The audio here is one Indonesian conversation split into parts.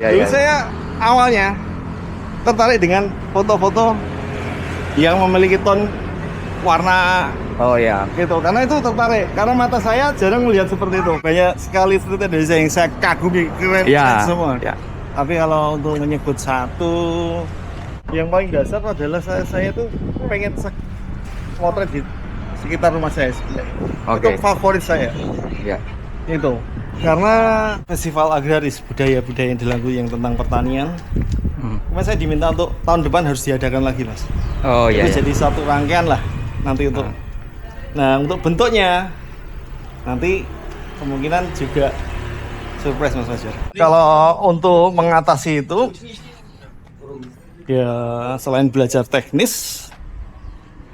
Dulu saya awalnya tertarik dengan foto-foto yang memiliki ton warna Oh ya. gitu, karena itu tertarik karena mata saya jarang melihat seperti itu. Banyak sekali street Indonesia yang saya kagumi, keren semua. Ya. Tapi kalau untuk menyebut satu yang paling dasar adalah saya tuh pengen motret di sekitar rumah saya. Itu favorit saya. Ya. Itu karena festival agraris budaya-budaya yang dilakukan yang tentang pertanian. Cuma saya diminta untuk tahun depan harus diadakan lagi, Mas. Oh iya. Itu jadi satu rangkaian lah nanti untuk. Nah, untuk bentuknya nanti kemungkinan juga surprise, Mas Fajar. Kalau untuk mengatasi itu ya selain belajar teknis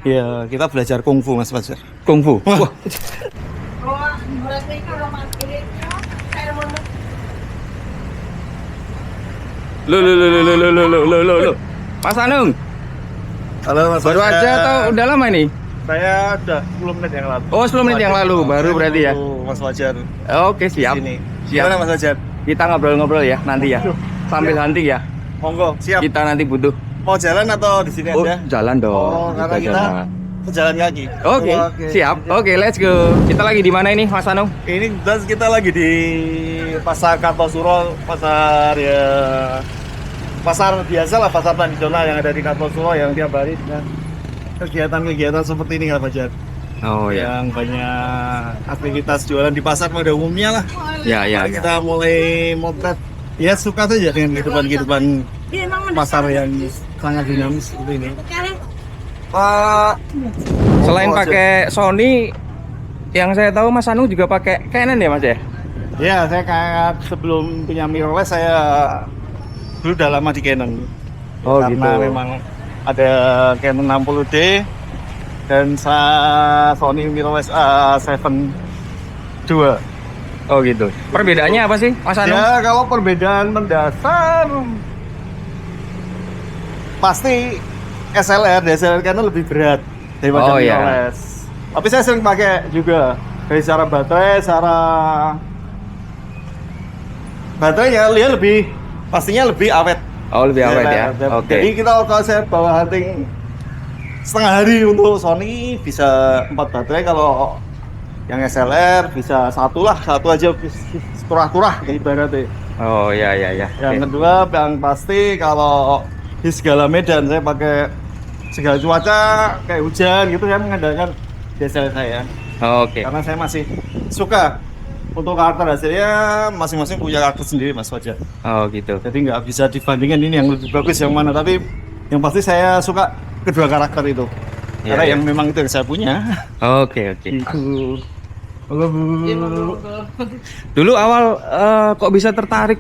ya kita belajar kungfu, Mas Fajar. Kungfu. Wah. Lo. Mas Anung, Halo Mas baru Fajar. aja atau udah lama nih? Saya udah 10 menit yang lalu. Oh, 10 menit yang lalu baru berarti ya. Mas Fajar. Oke, siap. Sini. Siap. Gimana Mas Fajar? Kita ngobrol-ngobrol ya nanti ya. Sambil hunting ya. Monggo, siap. Kita nanti butuh. Mau jalan atau di sini Oh, aja? jalan dong. Oh, karena kita jalan kaki. Oke, siap. Oke, let's go. Kita lagi di mana ini, Mas Anung? Ini kita lagi di Pasar Kartosuro, pasar biasa lah, pasar tradisional yang ada di Kartosuro yang tiap hari dengan kegiatan-kegiatan seperti ini nggak Fajar? Oh ya. Yang banyak aktivitas jualan di pasar pada umumnya lah. Ya. Kita mulai motret. Ya suka saja dengan kehidupan pasar yang sangat dinamis seperti ini. Pak, Selain pakai Sony, yang saya tahu Mas Anung juga pakai Canon ya, Mas ya? ya saya kayak sebelum punya mirrorless saya dulu udah lama di Canon. Oh, Karena gitu. memang ada Canon 60D dan Sony mirrorless A7 II. Oh gitu. Perbedaannya apa sih, Mas Anung? Ya kalau perbedaan mendasar pasti DSLR Canon lebih berat daripada Oh, iya. mirrorless. Tapi saya sering pakai juga dari secara baterai ya dia lebih pastinya lebih awet. Oh, lebih awet ya. Oke. Jadi kita kalau saya bawa hunting setengah hari untuk Sony bisa 4 baterai, kalau yang SLR bisa satu aja turah-turah ibaratnya. Oh ya. Yang kedua yang pasti kalau di segala medan saya pakai segala cuaca kayak hujan gitu saya mengandalkan DSLR saya. Oke. Karena saya masih suka untuk karakter hasilnya masing-masing punya karakter sendiri Mas Fajar. Oh gitu. Jadi nggak bisa dibandingkan ini yang lebih bagus yang mana, tapi yang pasti saya suka kedua karakter itu. Iya, Karena iya. yang memang itu yang saya punya. Oke. Gitu. Halo Bu. Dulu awal kok bisa tertarik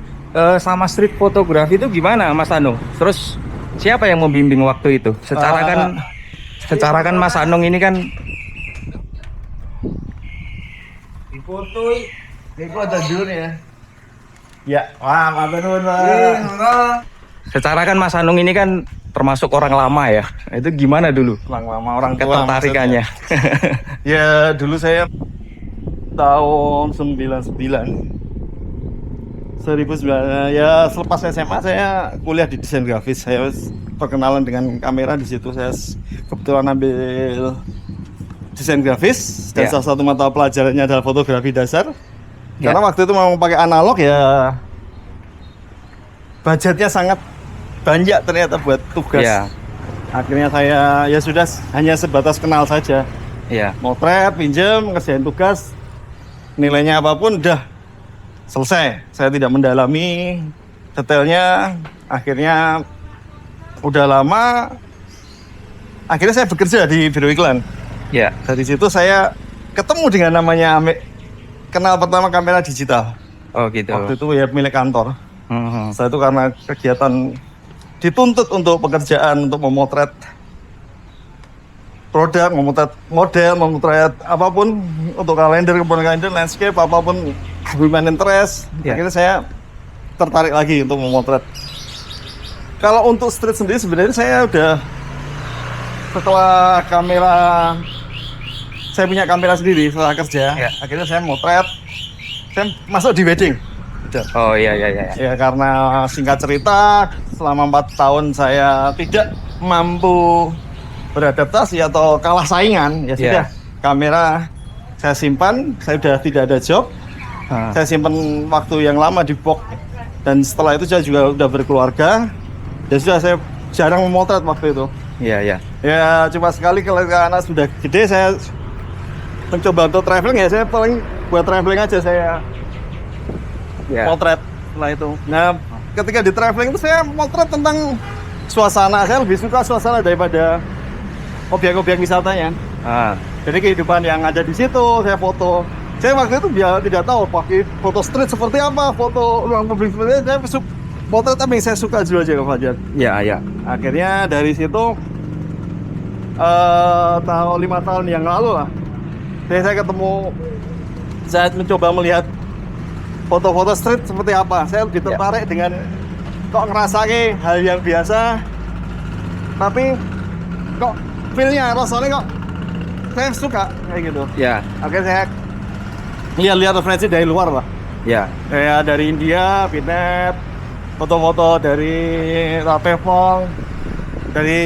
sama street fotografi itu gimana, Mas Anung? Terus siapa yang membimbing waktu itu? Secara kan Mas Anung ini kan Foto itu ada dulu ya. Ya, wah, matur nuwun, Pak. secara kan Mas Anung ini kan termasuk orang lama ya. Itu gimana dulu Orang tua ketertarikannya? Ya, dulu saya tahun 1999 ya selepas SMA saya kuliah di desain grafis. Saya perkenalan dengan kamera di situ. Saya kebetulan ambil desain grafis dan salah satu mata pelajarannya adalah fotografi dasar. Karena waktu itu memang pakai analog ya, budgetnya sangat banyak ternyata buat tugas. Ya. Akhirnya saya ya sudah hanya sebatas kenal saja. Iya. Motret, pinjam, ngerjain tugas, nilainya apapun udah selesai. Saya tidak mendalami detailnya. Akhirnya udah lama, akhirnya saya bekerja di biro iklan. Ya. Dari situ saya ketemu dengan namanya kenal pertama kamera digital. Oh gitu. Waktu itu ya milik kantor. Mhm. Setelah itu karena kegiatan dituntut untuk pekerjaan untuk memotret produk, memotret model, memotret apapun untuk kalender, landscape, apapun human interest. Ya. Akhirnya saya tertarik lagi untuk memotret. Kalau untuk street sendiri sebenarnya saya udah setelah saya punya kamera sendiri setelah kerja. Ya. Akhirnya saya motret, saya masuk di wedding ada. Oh iya iya iya. Ya karena singkat cerita selama 4 tahun saya tidak mampu beradaptasi atau kalah saingan, ya sudah kamera saya simpan, saya sudah tidak ada job. Saya simpan waktu yang lama di box dan setelah itu saya juga udah berkeluarga. Ya sudah, saya jarang memotret waktu itu. Iya iya. Ya cuma sekali kalau anak sudah gede saya mencoba untuk traveling, ya saya paling buat traveling aja saya potret setelah itu. Nah ketika di traveling itu saya potret tentang suasana, saya lebih suka suasana daripada objek-objek wisatanya. Jadi kehidupan yang ada di situ saya foto. Saya waktu itu dia tidak tahu pakai foto street seperti apa, foto ruang publik seperti apa. Saya potret apa yang saya suka dulu aja, Kak Fajar. Iya iya. Akhirnya dari situ tahun 5 tahun yang lalu lah, saya ketemu, saya mencoba melihat foto-foto street seperti apa. Saya lebih tertarik dengan kok ngerasake hal yang biasa, tapi kok feel-nya, rasanya kok saya suka kayak gitu. Ya. Akhirnya saya lihat referensi dari luar lah. Ya. Kayak dari India, Vietnam, foto-foto dari Ratefong, dari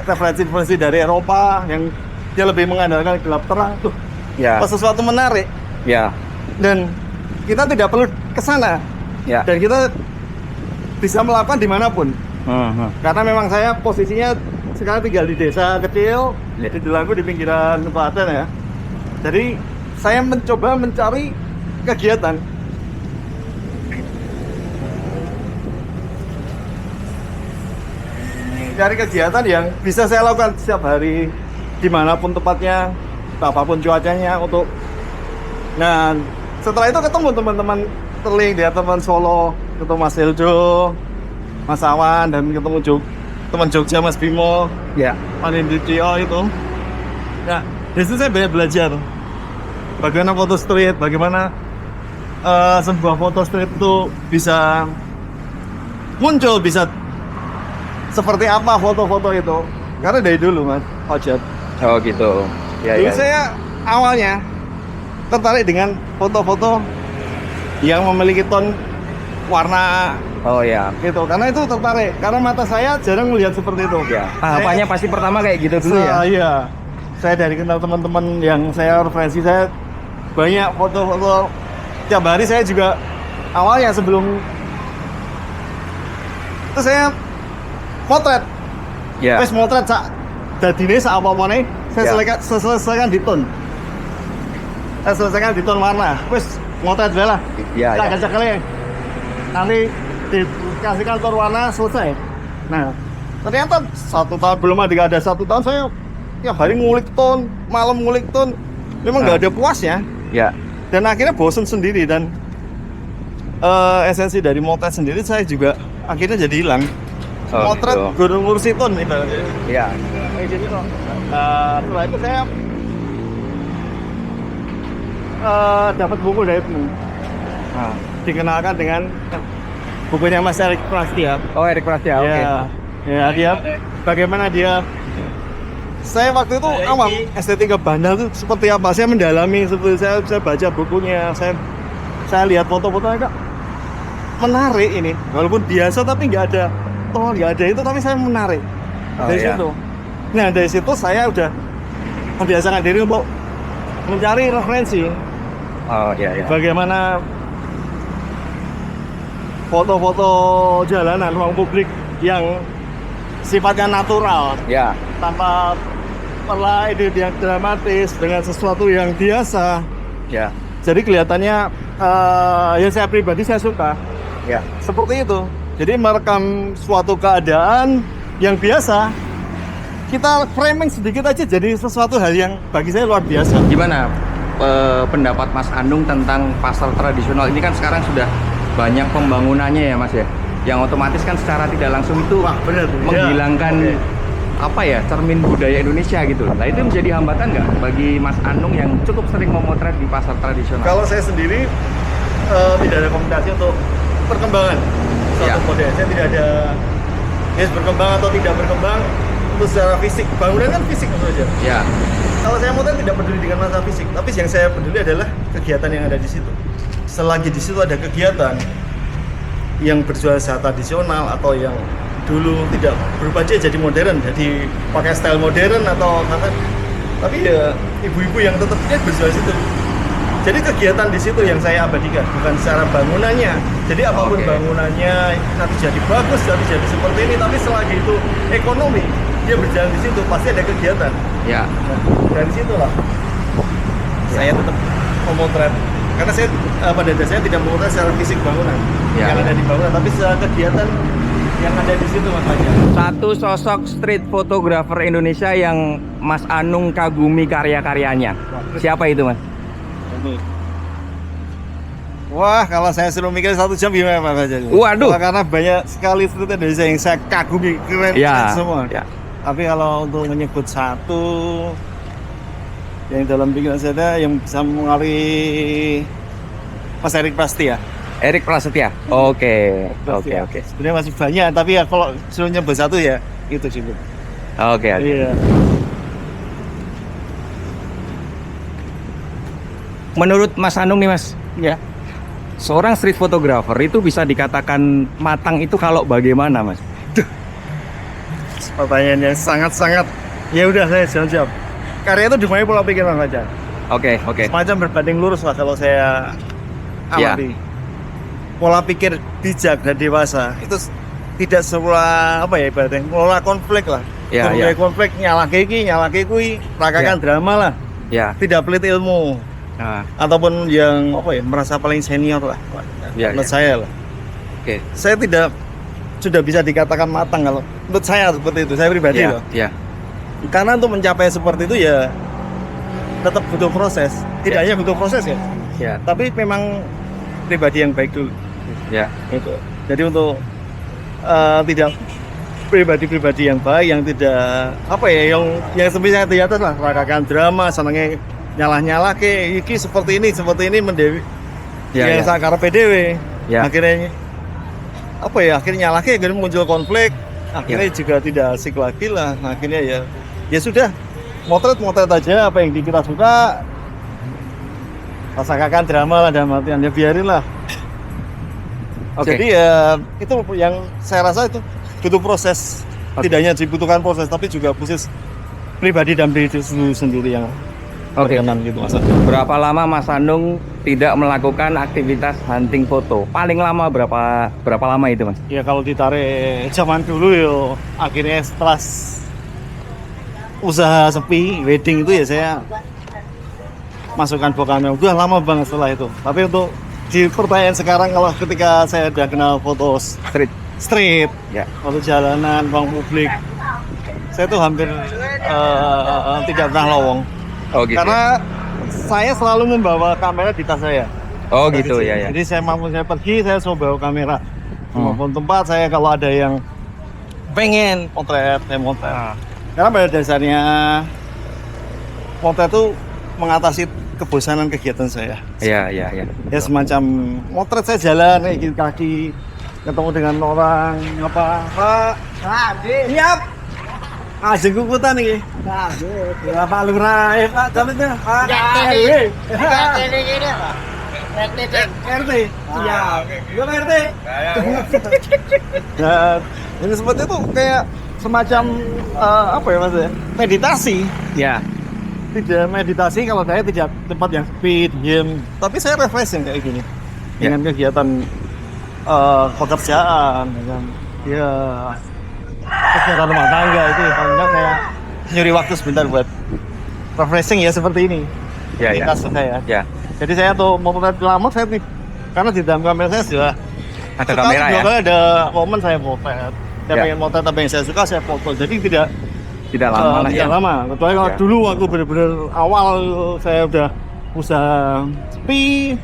referensi dari Eropa yang dia lebih mengandalkan gelap terang tuh. Ya. Sesuatu menarik. Ya. Dan kita tidak perlu ke sana. Ya. Dan kita bisa melakukan dimanapun. Karena memang saya posisinya sekarang tinggal di desa kecil, di Delanggu di pinggiran Klaten ya. Jadi saya mencoba mencari kegiatan. Cari kegiatan yang bisa saya lakukan setiap hari, dimanapun tempatnya, apapun cuacanya untuk. Nah, setelah itu ketemu teman-teman Terling, dia teman Solo, ketemu Mas Hildo, Mas Awan, dan ketemu teman Jogja Mas Bimo, Pak Inditio itu. Nah, di situ saya banyak belajar bagaimana foto street, bagaimana sebuah foto street itu bisa muncul, bisa seperti apa foto-foto itu. Karena dari dulu Mas Ojat. Oh gitu. Ya, dulu saya awalnya tertarik dengan foto-foto yang memiliki ton warna. Oh ya. Gitu. Karena itu tertarik. Karena mata saya jarang melihat seperti itu. Ya. Tahapannya pasti pertama kayak gitu dulu ya. Iya. Saya dari kenal teman-teman yang saya referensi, saya banyak foto-foto. Tiap hari saya juga awalnya sebelum itu saya potret. Ya. Terus potret dadine sak apa-apane saya selesaikan di ton. Saya selesaikan di ton warna. Terus potret bae lah. Iya, Tak kali. Nanti dikasih kantor warna selesai. Nah, ternyata 1 tahun belum ada 1 tahun saya tiap hari ngulik ton, malam ngulik ton. Memang nggak ada puasnya. Ya. Dan akhirnya bosen sendiri dan esensi dari motret sendiri saya juga akhirnya jadi hilang. Motret Gunung Mursiton ibaratnya. Iya. Jadi setelah itu saya dapat buku dari teman. Dikenalkan dengan bukunya Mas Erik Prastia. Oh, Erik Prastia, oke. Ya, dia bagaimana dia. Saya waktu itu awam estetika bandar itu seperti apa. Saya mendalami, seperti saya baca bukunya, saya lihat foto-fotonya, Kak. Menarik ini. Walaupun biasa tapi nggak ada itu, tapi saya menarik. Dari situ. Nah, dari situ saya udah membiasakan diri untuk mencari referensi. Oh iya. Bagaimana foto-foto jalanan, ruang publik yang sifatnya natural, tanpa perlah ide yang dramatis dengan sesuatu yang biasa. Jadi kelihatannya yang saya pribadi saya suka. Seperti itu. Jadi merekam suatu keadaan yang biasa, kita framing sedikit aja jadi sesuatu hal yang bagi saya luar biasa. Gimana pendapat Mas Anung tentang pasar tradisional ini? Kan sekarang sudah banyak pembangunannya ya Mas ya, yang otomatis kan secara tidak langsung itu menghilangkan apa ya, cermin budaya Indonesia gitu. Nah itu menjadi hambatan nggak bagi Mas Anung yang cukup sering memotret di pasar tradisional? Kalau saya sendiri tidak ada komunikasi untuk perkembangan suatu model. Saya tidak ada berkembang atau tidak berkembang itu secara fisik. Bangunan kan fisik saja. Kalau saya motret tidak peduli dengan masalah fisik, tapi yang saya peduli adalah kegiatan yang ada di situ. Selagi di situ ada kegiatan, yang berjual secara tradisional atau yang dulu tidak berubah jadi modern, jadi pakai style modern atau tapi ya ibu-ibu yang tetap dia berjual situ. Jadi kegiatan di situ yang saya abadikan, bukan secara bangunannya. Jadi apapun bangunannya nanti jadi bagus, nanti jadi seperti ini, tapi selagi itu ekonomi, dia berjalan di situ pasti ada kegiatan. Ya. Nah, dari situlah saya tetap memotret, karena saya pada dasarnya tidak memotret secara fisik bangunan yang ada di bangunan, tapi secara kegiatan yang ada di situ Mas Fajar. Satu sosok street photographer Indonesia yang Mas Anung kagumi karya-karyanya. Siapa itu Mas? Wah, kalau saya suruh mikir 1 jam gimana Pak Fajar? Waduh. Karena banyak sekali street Indonesia yang saya kagumi, keren semua. Ya. Tapi kalau untuk menyebut satu yang dalam pikiran saya yang bisa mengaruhi Mas Erik Prasetya. Erik Prasetya. Oke. Sebenarnya masih banyak, tapi ya kalau suruh nyebut satu ya itu sih. Oke. Iya. Menurut Mas Anung nih Mas, Ya. seorang street photographer itu bisa dikatakan matang itu kalau bagaimana Mas? Pertanyaannya sangat-sangat. Ya udah saya jawab. Karya itu dimulai pola pikir Mas Fajar. Oke. Semacam berbanding lurus lah kalau saya amati. Pola pikir bijak dan dewasa itu tidak semua ibaratnya mengelola konflik lah. Mengelola konflik nyalahke kui, rakakan drama lah. Ya. Tidak pelit ilmu. Nah, Ataupun yang merasa paling senior lah. Menurut saya lah. Oke. Saya tidak sudah bisa dikatakan matang kalau menurut saya seperti itu. Saya pribadi loh. Ya. Karena untuk mencapai seperti itu ya tetap butuh proses. Tidak hanya butuh proses ya. Ya. Tapi memang pribadi yang baik dulu. Ya. Itu. Jadi untuk tidak pribadi-pribadi yang baik, yang tidak yang sebenarnya di atas lah, rakakan drama, senengnya nyalah ke iki seperti ini mendewi. Yang sakar PDW. Ya. Akhirnya akhirnya nyalah ke muncul konflik. Akhirnya juga tidak asik lagi lah. Akhirnya ya sudah motret aja apa yang kita suka. Rasakan drama lah dalam artian ya biarin lah. Jadi ya itu yang saya rasa itu butuh proses. Tidak hanya dibutuhkan proses tapi juga proses pribadi dan diri sendiri yang berkenan gitu Mas. Berapa lama Mas Anung tidak melakukan aktivitas hunting foto? Paling lama berapa lama itu Mas? Ya kalau ditarik zaman dulu akhirnya setelah usaha sepi wedding itu ya saya masukkan kamera. Udah lama banget setelah itu. Tapi untuk di pertanyaan sekarang kalau ketika saya udah kenal foto street ya, foto jalanan, ruang publik, saya tuh hampir tidak pernah lowong. Oh gitu. Karena saya selalu membawa kamera di tas saya. Oh gitu ya. Jadi saya pergi saya selalu bawa kamera. Maupun tempat saya kalau ada yang pengen potret, saya motret. Karena pada dasarnya potret itu mengatasi kebosanan kegiatan saya. Iya. Ya semacam motret saya jalan kayak kaki, ketemu dengan orang Pak. Siap. Ajeng kukutan iki. Berapa lurah Pak jalannya? RT. Iya. Gua RT. Dan ini seperti itu kayak semacam Mas ya? Meditasi. Ya. Tidak meditasi kalau saya tidak tempat yang sepi, diam. Tapi saya refreshing kayak gini. Dengan kegiatan pekerjaan dengan kegiatan rumah tangga itu paling enggak kayak nyuri waktu sebentar buat refreshing ya seperti ini. Ya. Saya. Ya. Jadi saya tuh mau potret lama saya nih karena di dalam kamera saya sudah ada kamera ya. Ada momen saya potret. Saya pengen potret apa yang saya suka saya foto. Jadi tidak lama lah ya. Tidak lama. Kecuali kalau dulu waktu benar-benar awal saya udah usaha sepi.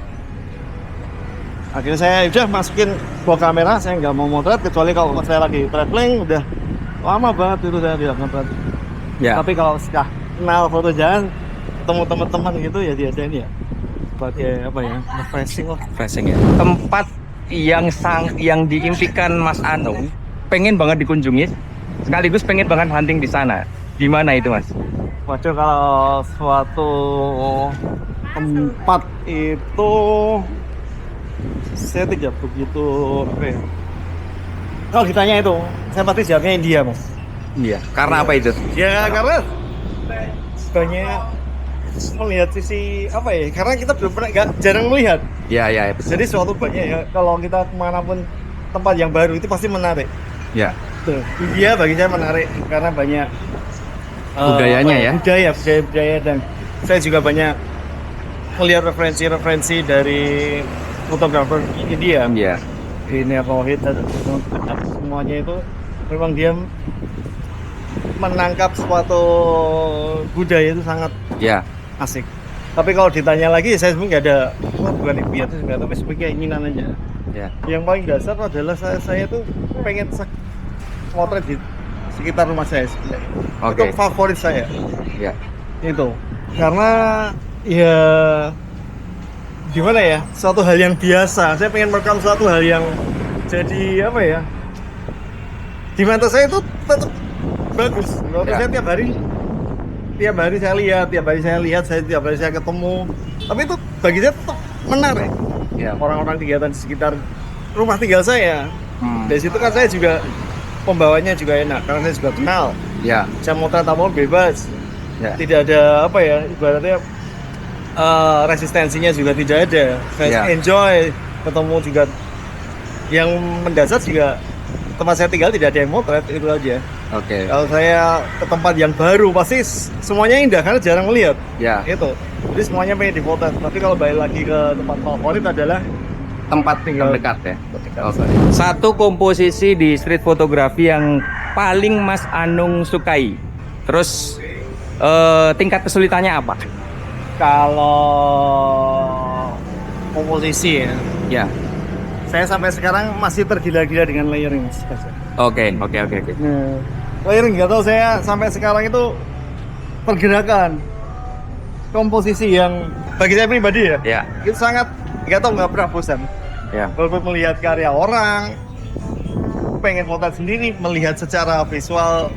Akhirnya saya udah masukin bawa kamera, saya nggak mau motret kecuali kalau saya lagi traveling udah lama banget itu saya tidak motret. Ya. Tapi kalau sudah kenal foto jalan, ketemu teman-teman gitu ya diadain ya. Sebagai refreshing ya. Tempat yang diimpikan Mas Anung pengen banget dikunjungi, sekaligus pengen banget hunting di sana. Di mana itu Mas? Waduh, kalau suatu tempat itu saya tidak begitu apa ya. Kalau ditanya itu, saya pasti jawabnya India, Mas. Iya. Karena apa itu? Ya karena banyak melihat sisi apa ya? Karena kita belum pernah jarang melihat. Ya, ya, betul. Jadi suatu banyak ya. Kalau kita kemanapun tempat yang baru itu pasti menarik. Ya. Tuh, India bagi saya menarik karena banyak Budayanya ya? budaya dan saya juga banyak melihat referensi dari fotografer India. Iya. Ini Rohit dan semuanya itu memang dia menangkap suatu budaya itu sangat Ya. asik. Tapi kalau ditanya lagi saya sebenarnya nggak ada, bukan impian itu sebenarnya, tapi sebagai keinginan aja. Ya. Yang paling dasar adalah saya tuh pengen motret di sekitar rumah saya sebenarnya. Oke. Itu favorit saya. Ya. Itu karena ya gimana ya, suatu hal yang biasa. Saya pengen merekam suatu hal yang jadi apa ya, di mata saya itu tetap bagus. Menurut Ya. saya tiap hari saya lihat, tiap hari saya ketemu. Tapi itu bagi saya tetap menarik. Ya. Orang-orang kegiatan di sekitar rumah tinggal saya. Hmm. Dari situ kan saya juga pembawanya juga enak karena saya juga kenal. Ya. Saya mau tamu bebas. Ya. Tidak ada apa ya, ibaratnya resistensinya juga tidak ada. Saya Ya. enjoy ketemu juga. Yang mendasar juga tempat saya tinggal tidak ada yang motret, itu aja. Oke. Kalau saya ke tempat yang baru pasti semuanya indah karena jarang melihat. Ya. Itu. Jadi semuanya pengen dipotret. Tapi kalau balik lagi ke tempat favorit adalah Tempat tinggal dekat ya. ketika Satu komposisi di street fotografi yang paling Mas Anung sukai. Terus tingkat kesulitannya apa? kalau komposisi ya, Ya. saya sampai sekarang masih tergila-gila dengan layering, Mas. Oke. Nah, layering nggak tahu, saya sampai sekarang itu pergerakan komposisi yang bagi saya pribadi ya, Ya. itu sangat nggak tahu, nggak pernah bosan. Ya. Walaupun melihat karya orang, pengen potret sendiri, melihat secara visual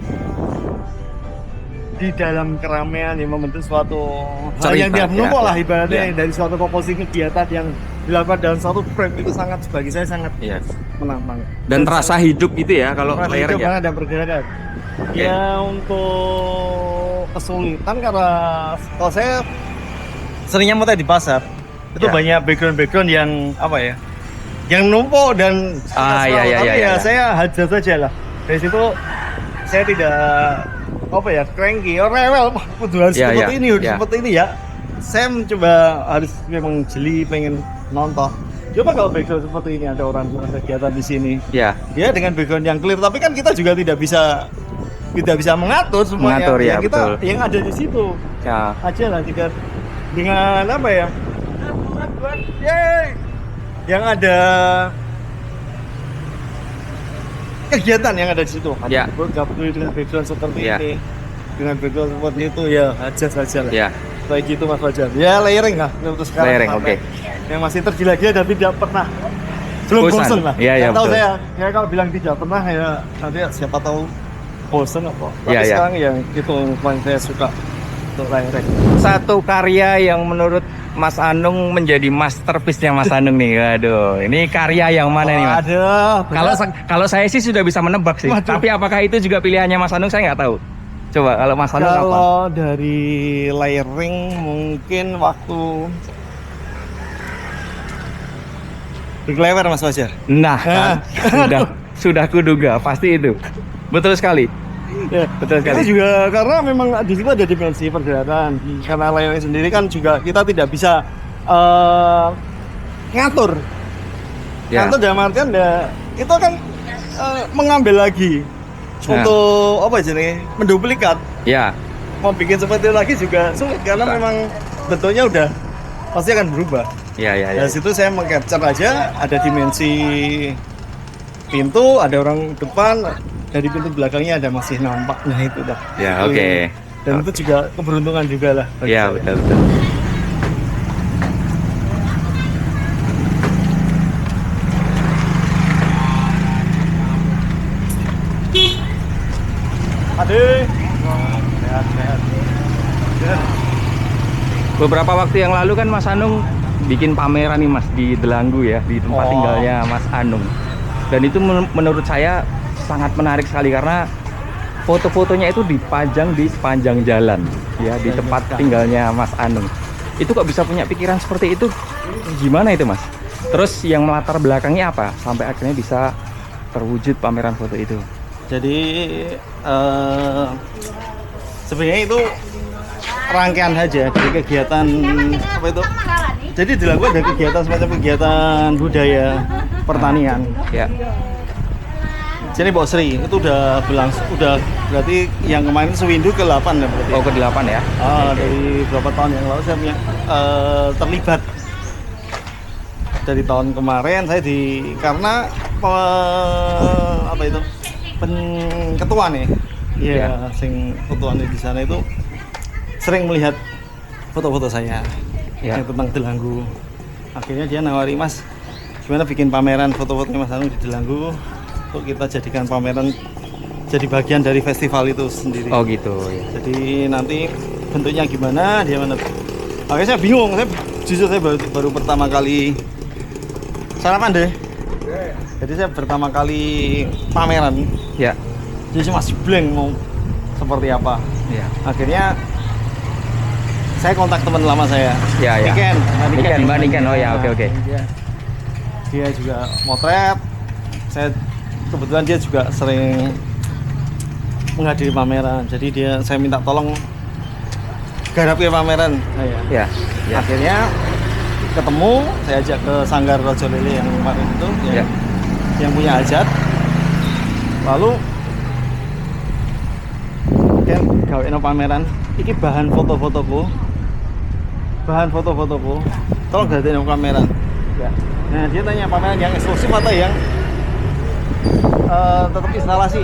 di dalam keramaian yang membentuk suatu hal yang Cerita, dia menumpuk ya. lah ibaratnya, Ya. dari suatu komposisi kegiatan yang dilakukan dalam satu frame itu sangat, bagi saya sangat Iya. menantang. Dan terasa hidup itu ya kalau Rasa layering hidup ya. banget dan pergerakan. Oke. Ya untuk kesulitan karena kalau saya seringnya motret di pasar itu Ya. banyak background yang apa ya, yang numpuk dan Iya, tapi iya. saya hajar saja lah. Dari situ saya tidak apa ya, cranky, rewel, wah kudu harus Ya, seperti ya, ini, harus ya. seperti ini ya. Saya mencoba harus memang jeli, pengen nonton. Coba kalau background seperti ini, ada orang kegiatan di sini, Ya. ya dengan background yang clear, tapi kan kita juga tidak bisa mengatur semuanya. Mengatur, ya, kita betul. yang ada di situ Ya. aja lah, tidak dengan apa ya, yeay, yang ada kegiatan yang ada di situ. Ya. Gabung dengan background seperti Ya. ini, dengan background seperti itu, ya aja saja lah. Ya. Kayak gitu Mas Fajar. Ya layering lah untuk sekarang. Layering, sampai oke. yang masih tergila-gila dan tidak pernah belum Bosan. bosan lah. Iya, iya, Nggak tahu betul. saya kalau bilang tidak pernah ya nanti siapa tahu bosan apa. Tapi Iya, iya. sekarang ya itu paling saya suka untuk layering. Satu karya yang menurut Mas Anung menjadi masterpiece-nya Mas Anung nih. Waduh, ini karya yang mana nih, Mas? Ada. Kalau saya sih sudah bisa menebak sih. Waduh. Tapi apakah itu juga pilihannya Mas Anung, saya nggak tahu. Coba kalau Mas Anung apa? kalau dari layering mungkin waktu berkelewer Mas Fajar. Nah, kan, sudah kuduga pasti itu. Betul sekali. Ya, Betul sekali. itu juga karena memang di situ ada dimensi pergerakan. Karena layering sendiri kan juga kita tidak bisa ngatur. Ya. Ngatur dalam artian itu kan mengambil lagi Nah. untuk apa jenis menduplikat. Ya. Mau bikin seperti itu lagi juga sulit karena Susah. memang bentuknya udah pasti akan berubah. Ya. Dari situ saya meng-capture aja ada dimensi pintu, ada orang depan, dari pintu belakangnya ada masih nampak. Nah itu dah. Ya, oke. Dan itu juga keberuntungan juga lah. bagi Ya, saya. betul. Ade. Sehat. Beberapa waktu yang lalu kan Mas Anung bikin pameran nih Mas di Delanggu ya, di tempat tinggalnya Mas Anung. Dan itu menurut saya sangat menarik sekali karena foto-fotonya itu dipajang di sepanjang jalan ya, di tempat tinggalnya Mas Anung. Itu kok bisa punya pikiran seperti itu? Gimana itu Mas? Terus yang melatar belakangnya apa sampai akhirnya bisa terwujud pameran foto itu? Jadi sebenarnya itu rangkaian aja dari kegiatan apa itu. Jadi dilakukan ada kegiatan semacam kegiatan budaya pertanian. Ya. Jadi Mbak Sri itu udah berlangsung, udah berarti yang kemarin sewindu ke-8 ya berarti. Oh, ke-8 ya? Dari beberapa tahun yang lalu saya punya terlibat. Dari tahun kemarin saya karena apa itu ketua nih, ya, sing ketua di sana itu sering melihat foto-foto saya yang tentang Delanggu. Akhirnya dia nawari, Mas, gimana bikin pameran foto-fotonya Mas Anung di Delanggu untuk kita jadikan pameran jadi bagian dari festival itu sendiri. Oh gitu ya. Jadi nanti bentuknya gimana, dia mana? Akhirnya saya bingung, jujur saya baru pertama kali sarapan deh. Jadi saya pertama kali pameran. Ya. Jadi masih blank mau seperti apa. Ya. Akhirnya saya kontak teman lama saya. Ya, ya. Mbak Niken. Oh ya, oke. Dia juga motret. Kebetulan dia juga sering menghadiri pameran. Jadi saya minta tolong garapin pameran saya. Ya. Akhirnya ketemu, saya ajak ke Sanggar Rojo Lele yang kemarin itu, yang punya hajat. Lalu kan gawein pameran, iki bahan fotoku, tolong gawein pameran. Ya. Nah dia tanya pameran yang eksklusif atau yang tetap instalasi.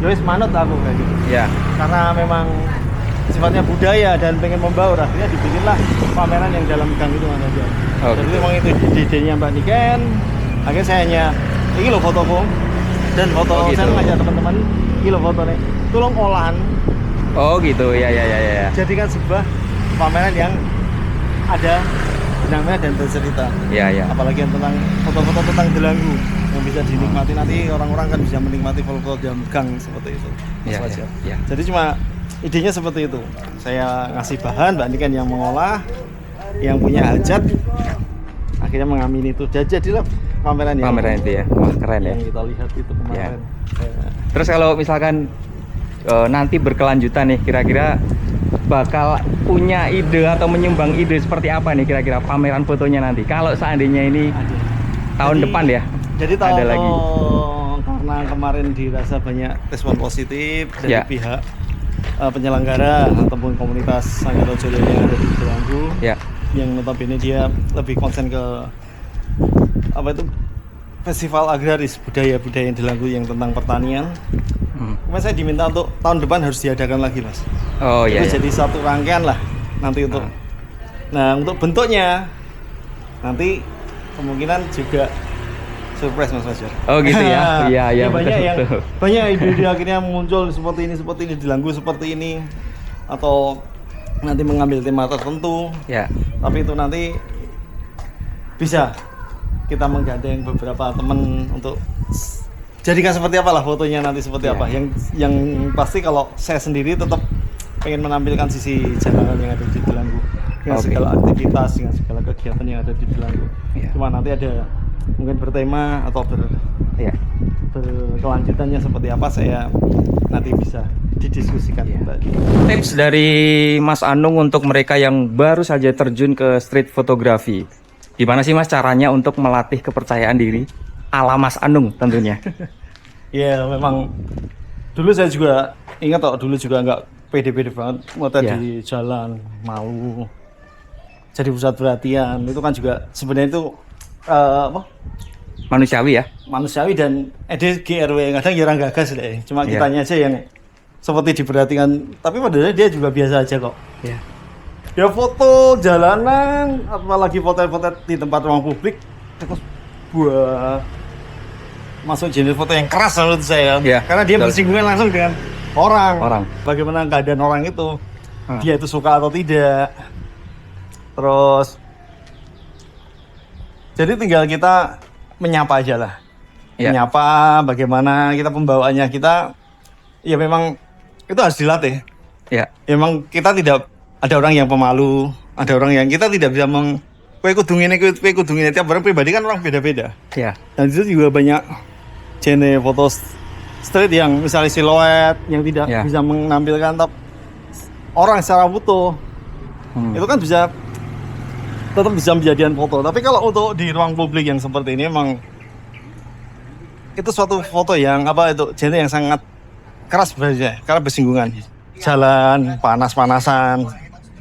Yowis manut aku kayak gitu. Ya. Karena memang sifatnya budaya dan pengen membaur, akhirnya dibikinlah pameran yang dalam gang itu Mas aja. Jadi memang itu idenya Mbak Niken. Akhirnya saya hanya ini loh fotoku dan foto saya ngajak teman-teman ini loh foto nih, tolong olahan. Oh gitu ya. Jadikan sebuah pameran yang ada benang-benang dan bercerita. Ya. Apalagi yang tentang foto-foto tentang Delanggu yang bisa dinikmati, nanti orang-orang kan bisa menikmati foto dalam gang seperti itu. Ya. Jadi cuma idenya seperti itu. Saya ngasih bahan, Mbak Niken yang mengolah, yang punya hajat, akhirnya mengamini itu. Jadilah pameran itu ya. Wah, keren ya. Yang kita lihat itu kemarin. Terus kalau misalkan nanti berkelanjutan nih, kira-kira bakal punya ide atau menyumbang ide seperti apa nih kira-kira pameran fotonya nanti? Kalau seandainya ini tahun depan ya. Jadi ada lagi. Karena kemarin dirasa banyak respon positif dari pihak penyelenggara ataupun komunitas Sanggar Rojo Lele yang ada di Delanggu, yang notabene dia lebih konsen ke apa itu festival agraris budaya Delanggu yang tentang pertanian. Kemudian saya diminta untuk tahun depan harus diadakan lagi, Mas. Oh iya. Itu jadi satu rangkaian lah nanti untuk. Nah untuk bentuknya nanti kemungkinan juga surprise Mas Fajar. Oh gitu ya. Iya. Banyak ide akhirnya muncul seperti ini Delanggu seperti ini, atau nanti mengambil tema tertentu. Ya. Tapi itu nanti bisa kita menggandeng beberapa teman untuk jadikan seperti apalah fotonya nanti seperti apa. Yang pasti kalau saya sendiri tetap pengen menampilkan sisi jalanan yang ada di Delanggu dengan segala aktivitas, dengan segala kegiatan yang ada di Delanggu. Cuma nanti ada mungkin bertema atau berkelanjutannya seperti apa, saya nanti bisa didiskusikan. Tips dari Mas Anung untuk mereka yang baru saja terjun ke street fotografi, gimana sih Mas caranya untuk melatih kepercayaan diri ala Mas Anung tentunya? Ya memang dulu saya juga ingat dulu juga nggak pede-pede banget motret di jalan, malu jadi pusat perhatian. Itu kan juga sebenarnya itu manusiawi dan EDGRW kadang jarang gagas deh. Cuma kitanya aja yang seperti diperhatikan, tapi padahal dia juga biasa aja kok. Dia foto jalanan, apalagi foto-foto di tempat ruang publik, terus masuk jenis foto yang keras menurut saya. Karena dia bersinggungan langsung dengan orang. Bagaimana keadaan orang itu, dia itu suka atau tidak. Terus Jadi tinggal kita menyapa aja lah. Ya. Menyapa bagaimana kita pembawaannya kita, ya memang itu harus dilatih. Ya. Memang kita tidak ada orang yang pemalu, ada orang yang kita tidak bisa kue kudu ngene, tiap orang pribadi kan orang beda-beda. Ya. Dan itu juga banyak genre foto street yang misalnya siluet yang tidak bisa menampilkan orang secara utuh. Itu kan tetap bisa menjadikan foto. Tapi kalau untuk di ruang publik yang seperti ini memang itu suatu foto yang genre yang sangat keras sebenarnya karena bersinggungan. Jalan panas-panasan.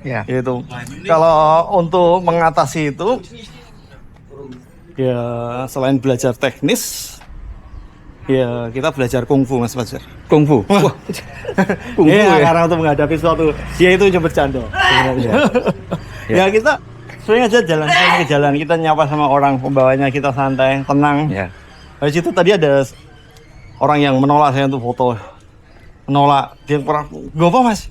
Ya. Itu. Kalau untuk mengatasi itu ya selain belajar teknis ya kita belajar kungfu Mas Fajar. Kungfu. Wah. Kungfu ya, karena untuk menghadapi suatu dia itu cuma bercanda sebenarnya. Ya kita sering aja jalan ke jalan, kita nyapa sama orang, pembawanya kita santai, tenang. Ya. Dari situ tadi ada orang yang menolak saya untuk foto. Menolak, dia pernah, "Gak apa Mas,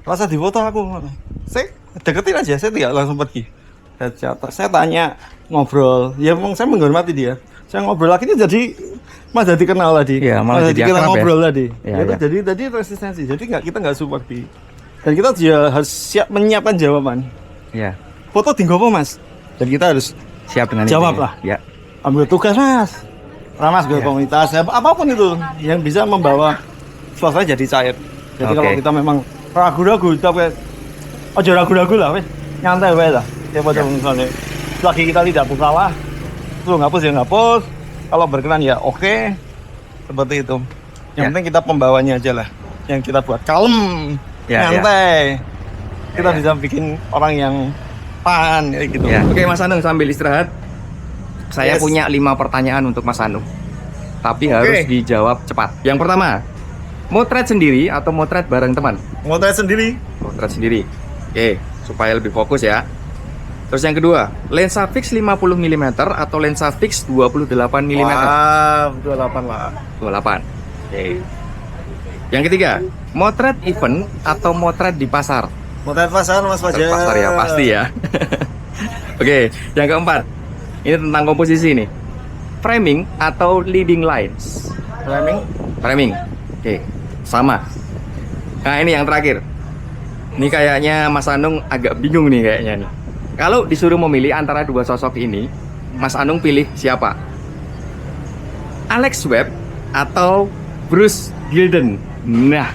rasa di foto aku." Saya deketin aja, saya tidak langsung pergi. Saya tanya, ngobrol, ya memang saya menghormati dia. Saya ngobrol lagi ini jadi Mas jadi kenal tadi. Ya, malah jadi kita ngobrol tadi. Ya, ya. Jadi tadi resistensi. Jadi kita nggak seperti. Dan kita juga harus siap menyiapkan jawaban. Ya. Foto di apa Mas? Dan kita harus Siap dengan jawab itu, lah. Ya. Ambil tugas Mas. Ramas ke komunitas, apapun itu yang bisa membawa suasana jadi cair. Jadi kalau kita memang ragu-ragu, kita ragu-ragu lah, nyantai lah. Ya pada misalnya lagi kita tidak bersalah, tuh ngapus ya ngapus. Kalau berkenan ya oke. Seperti itu. Yang penting kita pembawanya aja lah. Yang kita buat kalem, nyantai. Kita bisa bikin orang yang pan kayak gitu. Ya. Oke Mas Anung, sambil istirahat, saya punya 5 pertanyaan untuk Mas Anung. Tapi harus dijawab cepat. Yang pertama, motret sendiri atau motret bareng teman? Motret sendiri. Motret sendiri. Oke, supaya lebih fokus ya. Terus yang kedua, lensa fix 50 mm atau lensa fix 28 mm? Wah, 28 lah. 28. Oke. Yang ketiga, motret event atau motret di pasar? Motret pasar Mas Fajar. Pasar ya, pasti ya. Oke, yang keempat, ini tentang komposisi nih. Framing atau leading lines? Framing. Oke, sama. Nah ini yang terakhir. Ini kayaknya Mas Anung agak bingung nih kayaknya nih. Kalau disuruh memilih antara dua sosok ini, Mas Anung pilih siapa? Alex Webb atau Bruce Gilden? Nah,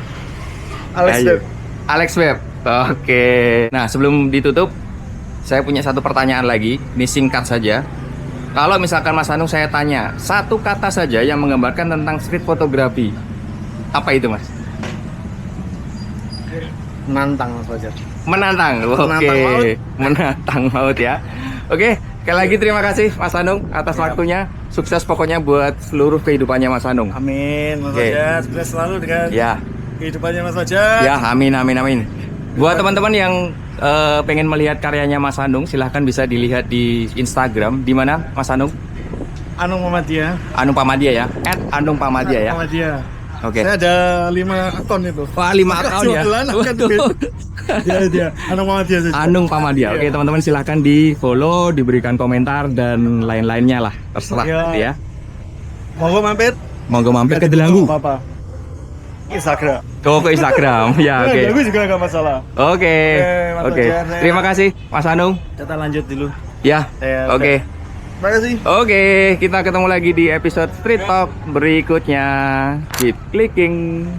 Alex Webb. Oke. Nah sebelum ditutup, saya punya satu pertanyaan lagi. Ini singkat saja. Kalau misalkan Mas Anung saya tanya satu kata saja yang menggambarkan tentang street fotografi, apa itu Mas? Menantang Mas Fajar. Menantang. Oke. Menantang maut ya. Oke, sekali lagi terima kasih Mas Anung atas waktunya. Sukses pokoknya buat seluruh kehidupannya Mas Anung. Amin Mas Fajar. Sukses selalu dengan kehidupannya Mas Fajar. Ya, amin. Buat teman-teman yang pengen melihat karyanya Mas Anung, silahkan bisa dilihat di Instagram. Di mana Mas Anung? Anung Pamadia. Anung Pamadia ya. @anungpamadia ya. Pamadia. Oke. Saya ada 5 akun itu. Wah, 5 akun ya. Dia Anung Pamadia saja. Anung Pamadia. Oke, teman-teman silahkan di-follow, diberikan komentar dan lain-lainnya lah. Terserah ya. Monggo mampir ke Delanggu. Apa? Instagram. Ke Instagram. Ya, oke. Delanggu juga nggak masalah. Oke. Terima kasih Mas Anung. Kita lanjut dulu. Ya. Oke. Terima kasih. Oke, kita ketemu lagi di episode Street Talk berikutnya. Keep clicking.